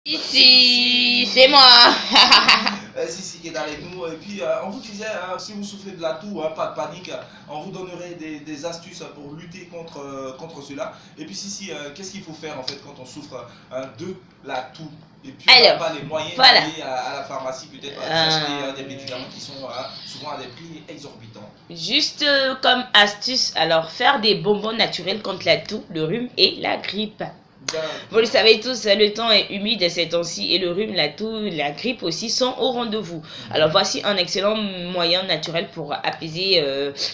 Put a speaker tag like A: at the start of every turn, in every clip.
A: Ici, c'est moi.
B: Si, qui est avec nous. Et puis, on vous disait, si vous souffrez de la toux, pas de panique, on vous donnerait des astuces pour lutter contre cela. Et puis, qu'est-ce qu'il faut faire en fait quand on souffre de la toux? Et puis, on n'a pas les moyens d'aller à la pharmacie, peut-être acheter des médicaments qui sont souvent à des prix exorbitants.
A: Juste comme astuce, alors faire des bonbons naturels contre la toux, le rhume et la grippe. Vous le savez tous, le temps est humide ces temps-ci et le rhume, la toux, la grippe aussi sont au rendez-vous. Alors voici un excellent moyen naturel pour apaiser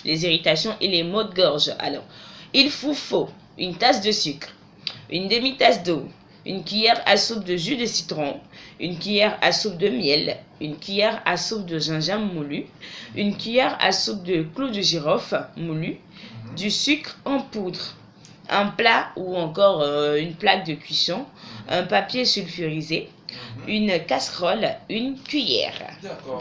A: les irritations et les maux de gorge. Alors, il vous faut une tasse de sucre, une demi-tasse d'eau, une cuillère à soupe de jus de citron, une cuillère à soupe de miel, une cuillère à soupe de gingembre moulu, une cuillère à soupe de clous de girofle moulu, du sucre en poudre, un plat ou encore une plaque de cuisson, un papier sulfurisé, une casserole, une cuillère.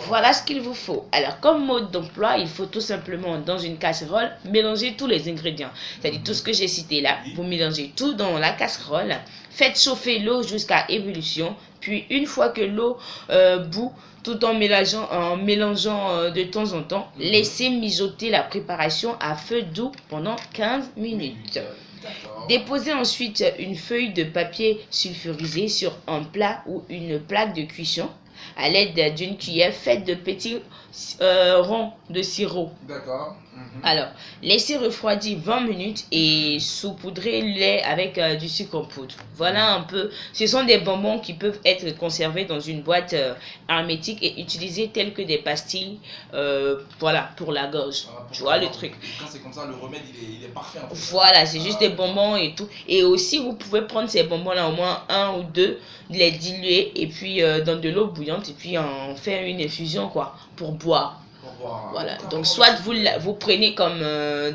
A: Voilà ce qu'il vous faut. Alors, comme mode d'emploi, il faut tout simplement, dans une casserole, mélanger tous les ingrédients. C'est-à-dire tout ce que j'ai cité là. Vous mélangez tout dans la casserole. Faites chauffer l'eau jusqu'à ébullition. Puis, une fois que l'eau bout, tout en mélangeant de temps en temps, laissez mijoter la préparation à feu doux pendant 15 minutes. Déposez ensuite une feuille de papier sulfurisé sur un plat ou une plaque de cuisson à l'aide d'une cuillère faite de petits ronds de sirop.
B: D'accord.
A: Alors, laissez refroidir 20 minutes et saupoudrez-les avec du sucre en poudre. Voilà un peu. Ce sont des bonbons qui peuvent être conservés dans une boîte hermétique et utilisés tels que des pastilles voilà, pour la gorge. Tu vois le truc.
B: Quand c'est comme ça, le remède il est parfait en fait.
A: Voilà, c'est juste des bonbons et tout. Et aussi, vous pouvez prendre ces bonbons-là, au moins un ou deux, les diluer et puis dans de l'eau bouillante et puis en faire une infusion quoi, pour boire. Voilà, donc soit vous prenez comme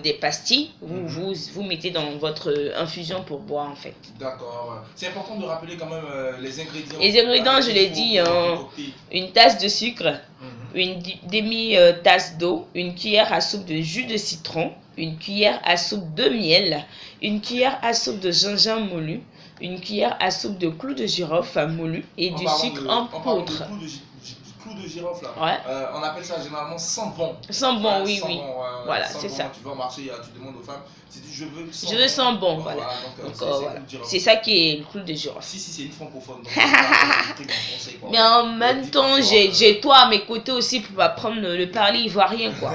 A: des pastilles, vous mettez dans votre infusion pour boire en fait.
B: D'accord, c'est important de rappeler quand même les ingrédients.
A: Les ingrédients, je l'ai dit, une tasse de sucre, une demi-tasse d'eau, une cuillère à soupe de jus de citron, une cuillère à soupe de miel, une cuillère à soupe de gingembre moulu, une cuillère à soupe de clous de girofle moulu et du sucre en poudre.
B: Clous de girofle là.
A: Ouais.
B: On appelle ça généralement sambon.
A: Sambon, oui. Voilà, c'est ça.
B: Tu vas au marché, tu demandes aux femmes, tu dis je veux sambon.
A: Je veux sambon, voilà. C'est ça qui est le clou de girofle.
B: Si, c'est une francophone.
A: Mais en même temps, j'ai toi à mes côtés aussi pour apprendre le parler ivoirien, quoi.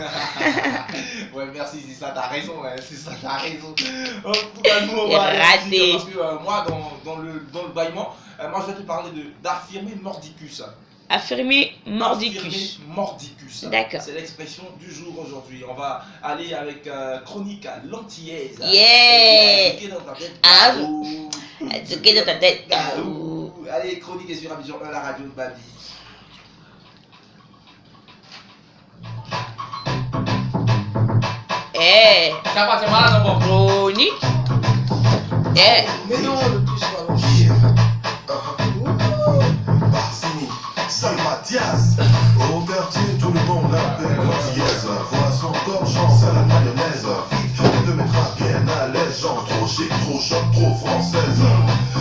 B: Ouais, merci, c'est ça, t'as raison, c'est ça, t'as raison. En tout cas, nous, on va aller parce que moi, dans le bâillement, moi, je vais te parler d'affirmer mordicus.
A: Affirmer mordicus.
B: Mordicus.
A: D'accord.
B: C'est l'expression du jour aujourd'hui. On va aller avec chronique l'antillaise.
A: Yeah!
B: Azuké dans ta tête.
A: Azuké dans ta tête.
B: Allez, chronique est sur la vision 1, la radio de Babi.
A: Ça va, c'est malade, bon. Chronique.
B: Mais non, le plus sur la
C: Salma Diaz. Au quartier, tout le monde l'appelle l'antillaise. Vois son corps, chance à la mayonnaise. Vite, de mettre à bien à l'aise. Genre trop chic, trop choc, trop française.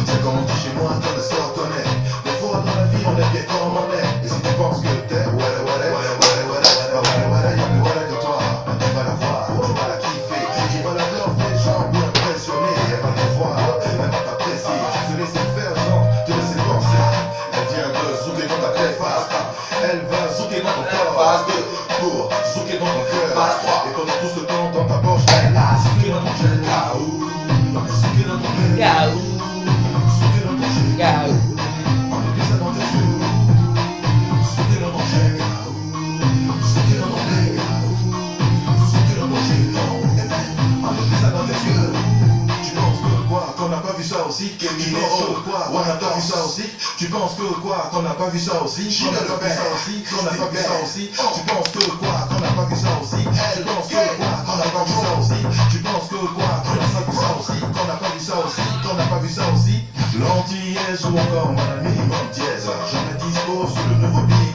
C: C'est comme on dit chez moi, quand le sort connaît. Des fois dans la vie, on est bien comme on est. Et si tu penses que t'es y'a plus que toi. Tu vas la voir, tu vas la kiffer. Tu vas la bluffer, genre bien impressionné. Elle va te voir, elle va t'apprécier. Se laisser faire, genre, te laisser penser. Elle vient de zouker dans ta tête, phase 1. Elle va zouker dans ton corps, phase 2. Pour zouker dans ton cœur, phase 3. Et pendant tout ce temps dans ta poche, elle a zouké dans ton jet. Gaou, zouké dans ton jet.
A: Gaou,
C: zouké dans ton jet.
A: Gaou.
C: On a vu ça dans tes yeux. Zouké dans ton jet. Gaou, zouké dans ton jet. Gaou, zouké dans ton jet. On a vu ça dans tes yeux. Tu penses que quoi, qu'on n'a pas vu ça aussi? Tu penses que quoi, on n'a pas vu ça aussi? Tu penses que quoi, qu'on n'a pas vu ça aussi? Qu'on n'a pas vu ça aussi? Qu'on n'a pas vu ça aussi? Tu penses que quoi, qu'on n'a pas vu ça aussi? Tu penses que quoi, qu'on n'a pas vu ça aussi? Tu penses que quoi, qu'on n'a pas vu ça aussi? Qu'on n'a pas vu ça aussi? Qu'on n'a pas vu ça aussi? L'antillaise ou encore mon ami Montiez, jamais dispo sur le nouveau beat.